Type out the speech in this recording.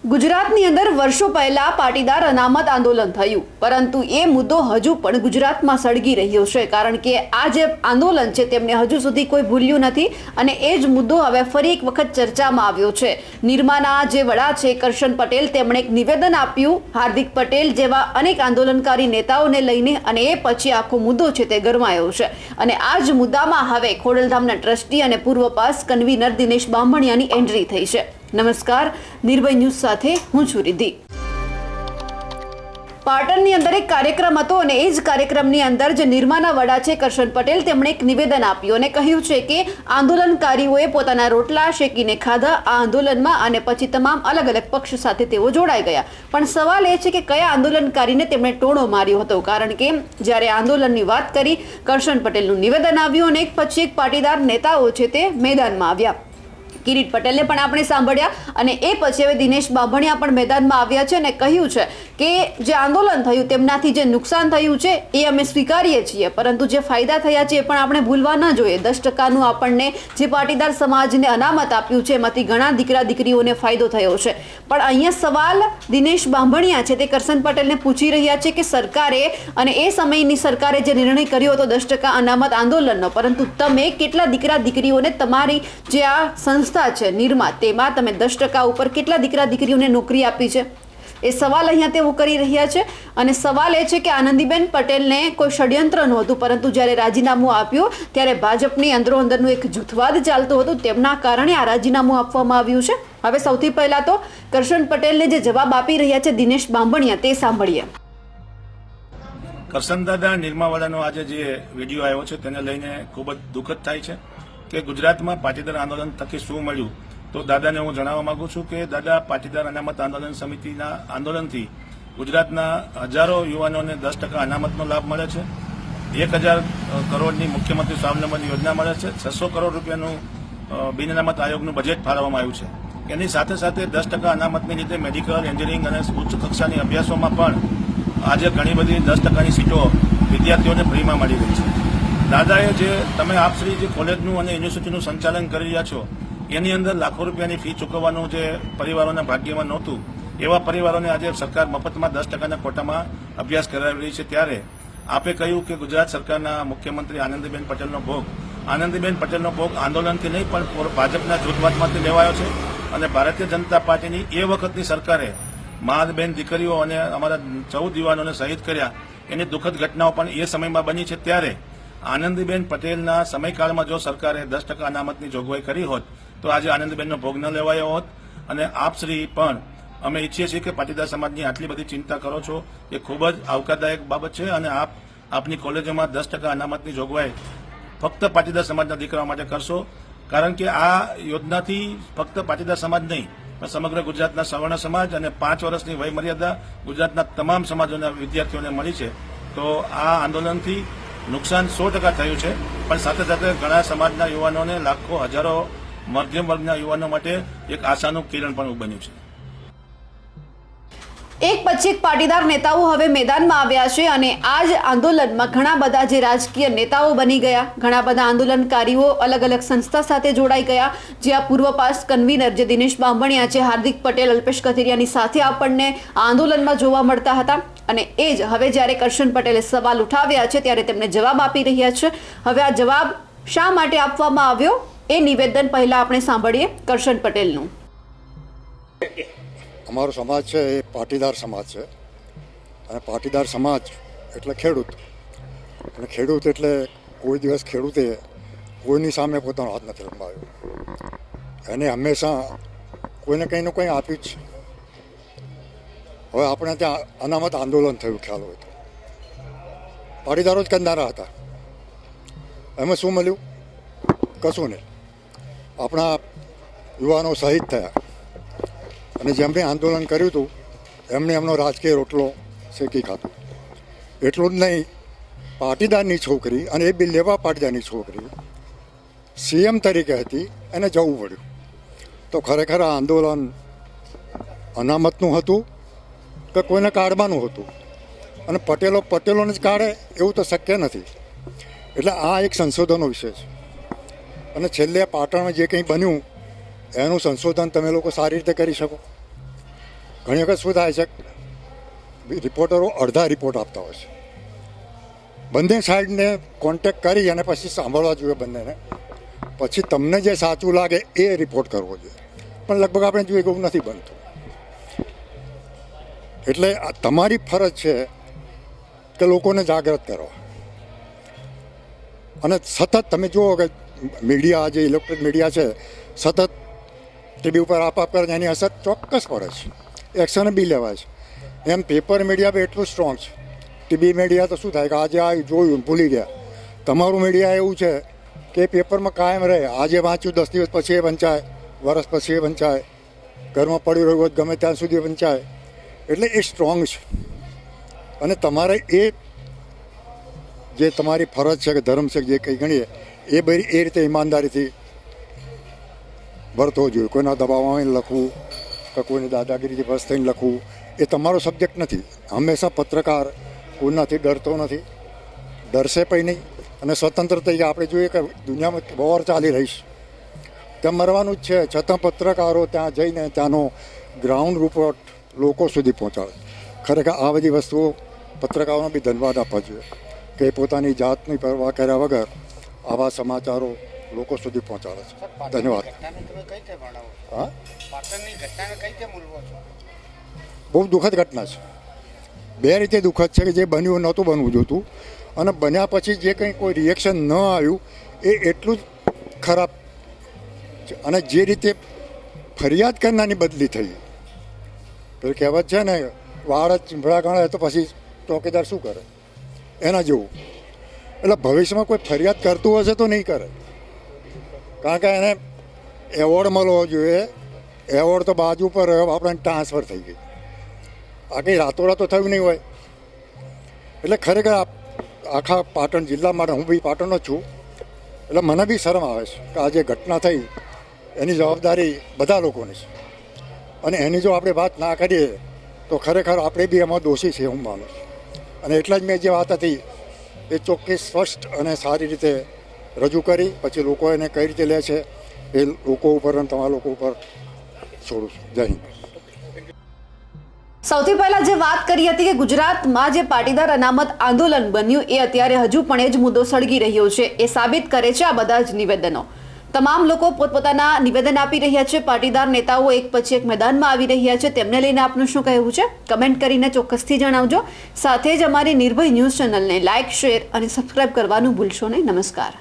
ગુજરાતની અંદર વર્ષો પહેલા પાટીદાર અનામત આંદોલન થયું, પરંતુ એ મુદ્દો હજુ પણ ગુજરાતમાં સળગી રહ્યો છે, કારણ કે આ જે આંદોલન છે તેમને હજુ સુધી કોઈ ભૂલ્યું નથી અને એ જ મુદ્દો હવે ફરી એક વખત ચર્ચામાં આવ્યો છે। નિરમાના જે વડા છે કરશન પટેલ, તેમણે એક નિવેદન આપ્યું હાર્દિક પટેલ જેવા અનેક આંદોલનકારી નેતાઓને લઈને, અને એ પછી આખો મુદ્દો છે તે ગરમાયો છે અને આ જ મુદ્દામાં હવે ખોડલધામના ટ્રસ્ટી અને પૂર્વ પાસ કન્વીનર દિનેશ બાંભણિયાની એન્ટ્રી થઈ છે। નમસ્કાર, નિર્ભય ન્યૂઝ સાથે હું છું રિદ્ધિ। પાટણની અંદર એક કાર્યક્રમ હતો અને એ જ કાર્યક્રમની અંદર જે નિરમાના વડા છે કરશન પટેલ, તેમણે એક નિવેદન આપ્યું અને કહ્યું છે કે આંદોલનકારીઓએ પોતાના રોટલા શેકીને ખાધા આ આંદોલનમાં અને પછી તમામ અલગ અલગ પક્ષ સાથે તેઓ જોડાઈ ગયા। પણ સવાલ એ છે કે કયા આંદોલનકારીને તેમણે ટોણો માર્યો હતો, કારણ કે જ્યારે આંદોલનની વાત કરી કરશન પટેલનું નિવેદન આવ્યું અને એક પછી એક પાટીદાર નેતાઓ છે તે મેદાનમાં આવ્યા। કિરીટ પટેલને પણ આપણે સાંભળ્યા અને એ પછી હવે દિનેશ બાંભણિયા પણ મેદાનમાં આવ્યા છે અને કહ્યું છે કે જે આંદોલન થયું તેનાથી જે નુકસાન થયું છે એ અમે સ્વીકારીએ છીએ, પરંતુ જે ફાયદા થયા છે એ પણ આપણે ભૂલવા ન જોઈએ। 10%નું આપણને જે પાટીદાર સમાજને અનામત આપ્યું છે એમાંથી ઘણા દીકરા દીકરીઓને ફાયદો થયો છે। પણ અહીંયા સવાલ દિનેશ બાંભણિયા છે તે કરશન પટેલને પૂછી રહ્યા છે કે સરકારે અને એ સમયની સરકારે જે નિર્ણય કર્યો હતો 10% અનામત આંદોલનનો, પરંતુ તમે કેટલા દીકરા દીકરીઓને તમારી જે આ સંસ્થા છે નિરમા તેમાં તમે 10% ઉપર કેટલા દીકરા દીકરીઓને નોકરી આપી છે? એ સવાલ અહીંયા તેઓ કરી રહ્યા છે અને સવાલ એ છે કે આનંદીબેન પટેલને કોઈ ષડયંત્ર નહોતું, પરંતુ જ્યારે રાજીનામું આપ્યું ત્યારે ભાજપની અંદરોઅંદરનું એક જૂથવાદ ચાલતું હતું, તેમના કારણે આ રાજીનામું આપવામાં આવ્યું છે। હવે સૌથી પહેલા તો કરશન પટેલને જે જવાબ આપી રહ્યા છે દિનેશ બાંભણિયા તે સાંભળીએ। કરશન દાદા નિરમાવાળાનો આજે જે વિડીયો આવ્યો છે તેને લઈને ખૂબ જ દુઃખદ થાય છે કે ગુજરાતમાં પાટીદાર આંદોલન થકી શું મળ્યું, તો દાદાને હું જણાવવા માંગુ છું કે દાદા પાટીદાર અનામત આંદોલન સમિતિના આંદોલનથી ગુજરાતના હજારો યુવાનોને 10% અનામતનો લાભ મળે છે, 1000 કરોડની મુખ્યમંત્રી સ્વાવલંબન યોજના મળે છે, 600 કરોડ રૂપિયાનું બિન અનામત આયોગનું બજેટ ફાળવવામાં આવ્યું છે। એની સાથે સાથે 10% અનામતની લીધે મેડિકલ, એન્જિનિયરિંગ અને ઉચ્ચ કક્ષાની અભ્યાસોમાં પણ આજે ઘણી બધી 10%ની સીટો વિદ્યાર્થીઓને ફ્રીમાં મળી રહી છે। દાદાએ જે તમે આપશ્રી જે કોલેજનું અને યુનિવર્સિટીનું સંચાલન કરી રહ્યા છો એની અંદર લાખો રૂપિયાની ફી ચૂકવવાનું જે પરિવારોના ભાગ્યમાં નહોતું, એવા પરિવારોને આજે સરકાર મફતમાં 10%ના કોટામાં અભ્યાસ કરાવી રહી છે। ત્યારે આપે કહ્યું કે ગુજરાત સરકારના મુખ્યમંત્રી આનંદીબેન પટેલનો ભોગ આંદોલનથી નહીં પણ ભાજપના જૂથવાદમાંથી લેવાયો છે અને ભારતીય જનતા પાર્ટીની એ વખતની સરકારે મા-બેન દીકરીઓ અને અમારા 14 યુવાનોને શહીદ કર્યા એની દુઃખદ ઘટનાઓ પણ એ સમયમાં બની છે। ત્યારે આનંદીબેન પટેલના સમયકાળમાં જો સરકારે 10% અનામતની જોગવાઈ કરી હોત તો આજે આનંદીબેનનો ભોગ ન લેવાયો હોત। અને આપશ્રી પણ અમે ઈચ્છીએ છીએ કે પાટીદાર સમાજની આટલી બધી ચિંતા કરો છો એ ખૂબ જ આવકારદાયક બાબત છે અને આપની કોલેજોમાં 10% અનામતની જોગવાઈ ફક્ત પાટીદાર સમાજના દીકરાઓ માટે કરશો, કારણ કે આ યોજનાથી ફક્ત પાટીદાર સમાજ નહીં પણ સમગ્ર ગુજરાતના સવર્ણ સમાજ અને 5 વર્ષની વય મર્યાદા ગુજરાતના તમામ સમાજોના વિદ્યાર્થીઓને મળી છે। તો આ આંદોલનથી નુકસાન 100% થયું છે, પણ સાથે સાથે ઘણા સમાજના યુવાનોને, લાખો હજારો મધ્યમ વર્ગના યુવાનો માટે એક આશાનું કિરણ પણ બન્યું છે। એક પછી એક પાટીદાર નેતાઓ હવે મેદાનમાં આવ્યા છે અને આ જ આંદોલનમાં ઘણા બધા જે રાજકીય નેતાઓ બની ગયા, ઘણા બધા આંદોલનકારીઓ અલગ અલગ સંસ્થા સાથે જોડાઈ ગયા। જે આ પૂર્વ પાસ કન્વીનર જે દિનેશ બાંભણિયા છે, હાર્દિક પટેલ, અલ્પેશ કથિરિયાની સાથે આપણને આ આંદોલનમાં જોવા મળતા હતા અને એ જ હવે જ્યારે કરશન પટેલે સવાલ ઉઠાવ્યા છે ત્યારે તેમને જવાબ આપી રહ્યા છે। હવે આ જવાબ શા માટે આપવામાં આવ્યો એ નિવેદન પહેલા આપણે સાંભળીએ કરશન પટેલનું। અમારો સમાજ છે એ પાટીદાર સમાજ છે અને પાટીદાર સમાજ એટલે ખેડૂત, અને ખેડૂત એટલે કોઈ દિવસ ખેડૂતે કોઈની સામે પોતાનો હાથ નથી લંબાવ્યો, એને હંમેશા કોઈને કંઈ કંઈ આપ્યું જ છે। હવે આપણે ત્યાં અનામત આંદોલન થયું, ખ્યાલ હોય તો પાટીદારો જ કરનારા હતા, એમાં શું મળ્યું? કશું નહીં। આપણા યુવાનો શહીદ થયા અને જેમણે આંદોલન કર્યું હતું એમણે એમનો રાજકીય રોટલો શેકી ખાધો। એટલું જ નહીં, પાટીદારની છોકરી અને એ બી લેવા પાટીદારની છોકરી CM તરીકે હતી, એને જવું પડ્યું। તો ખરેખર આ આંદોલન અનામતનું હતું કે કોઈને કાઢવાનું હતું, અને પટેલોને જ કાઢે એવું તો શક્ય નથી। એટલે આ એક સંશોધનનો વિષય છે અને છેલ્લે પાટણમાં જે કંઈ બન્યું એનું સંશોધન તમે લોકો સારી રીતે કરી શકો। ઘણી વખત શું થાય છે, રિપોર્ટરો અડધા રિપોર્ટ આપતા હોય છે. બંને સાઈડને કોન્ટેક્ટ કરી અને પછી સાંભળવા જોઈએ બંનેને, પછી તમને જે સાચું લાગે એ રિપોર્ટ કરવો જોઈએ. પણ લગભગ આપણે જોઈએ એવું નથી બનતું. એટલે આ તમારી ફરજ છે કે લોકોને જાગૃત કરવા. અને સતત તમે જુઓ કે મીડિયા, જે ઇલેક્ટ્રોનિક મીડિયા છે, સતત ટીવી ઉપર આપ કરે, એની અસર ચોક્કસ પડે છે, એક્શન બી લેવાય છે. એમ પેપર મીડિયા બી એટલું સ્ટ્રોંગ છે. ટીવી મીડિયા તો શું થાય કે આજે આ જોયું ભૂલી ગયા. તમારું મીડિયા એવું છે કે પેપરમાં કાયમ રહે, આજે વાંચ્યું 10 દિવસ પછી એ વંચાય, વર્ષ પછી એ વંચાય, ઘરમાં પડ્યું રહ્યું હોય ગમે ત્યાં સુધી વંચાય. એટલે એ સ્ટ્રોંગ છે. અને તમારે એ જે તમારી ફરજ છે કે ધર્મ છે જે કંઈ ગણીએ એ બધી એ રીતે ઈમાનદારીથી વર્તવો જોઈએ. કોઈના દબાવમાં લખવું કે કોઈની દાદાગીરીથી બસ થઈને લખવું એ તમારો સબ્જેક્ટ નથી. હંમેશા પત્રકાર કોઈનાથી ડરતો નથી, ડરશે પણ નહીં. અને સ્વતંત્ર તરીકે આપણે જોઈએ કે દુનિયામાં વોર ચાલી રહી છે, ત્યાં મરવાનું જ છે, છતાં પત્રકારો ત્યાં જઈને ત્યાંનો ગ્રાઉન્ડ રિપોર્ટ લોકો સુધી પહોંચાડે. ખરેખર આ બધી વસ્તુઓ પત્રકારોનો બી ધન્યવાદ આપવા જોઈએ કે પોતાની જાતની પરવા કર્યા વગર આવા સમાચારો લોકો સુધી પહોંચાડે છે. ધન્યવાદ. હા, બહુ દુઃખદ ઘટના છે. બે રીતે દુઃખદ છે કે જે બન્યું નહોતું બનવું જોતું, અને બન્યા પછી જે કંઈ કોઈ રિએક્શન ન આવ્યું એ એટલું જ ખરાબ છે. અને જે રીતે ફરિયાદ કરનારની બદલી થઈ, પેલી કહેવત છે ને, વાળ જ ચીંભળા ગણે તો પછી ચોકીદાર શું કરે, એના જેવું. એટલે ભવિષ્યમાં કોઈ ફરિયાદ કરતું હશે તો નહીં કરે, કારણ કે એને એવોર્ડ મળવો જોઈએ. એવોર્ડ તો બાજુ પર આપણે ટ્રાન્સફર થઈ ગઈ, આ કંઈ રાતોરાત તો થયું નહીં હોય. એટલે ખરેખર આખા પાટણ જિલ્લા માટે, હું બી પાટણનો જ છું, એટલે મને બી શરમ આવે છે કે આ જે ઘટના થઈ એની જવાબદારી બધા લોકોની છે. અને એની જો આપણે વાત ના કરીએ તો ખરેખર આપણે બી એમાં દોષી છે હું માનું છું. અને એટલા જ મેં જે વાત હતી એ ચોખ્ખી, સ્પષ્ટ અને સારી રીતે રજૂ કરી. પછી લોકો એને કઈ રીતે લે છે એ લોકો ઉપર અને તમારા લોકો ઉપર છોડું છું. જય હિન્દ. સૌથી પહેલા જે વાત કરી હતી કે ગુજરાતમાં જે પાટીદાર અનામત આંદોલન બન્યું એ અત્યારે હજુ પણ એ જ મુદ્દો સળગી રહ્યો છે. એ સાબિત કરે છે આ બધા જ નિવેદનો. તમામ લોકો પોતપોતાના નિવેદન આપી રહ્યા છે. પાટીદાર નેતાઓ એક પછી એક મેદાનમાં આવી રહ્યા છે. તેમને લઈને આપનું શું કહેવું છે કમેન્ટ કરીને ચોક્કસથી જણાવજો. સાથે જ અમારી નિર્ભય ન્યૂઝ ચેનલને લાઇક, શેર અને સબસ્ક્રાઇબ કરવાનું ભૂલશો નહીં. નમસ્કાર.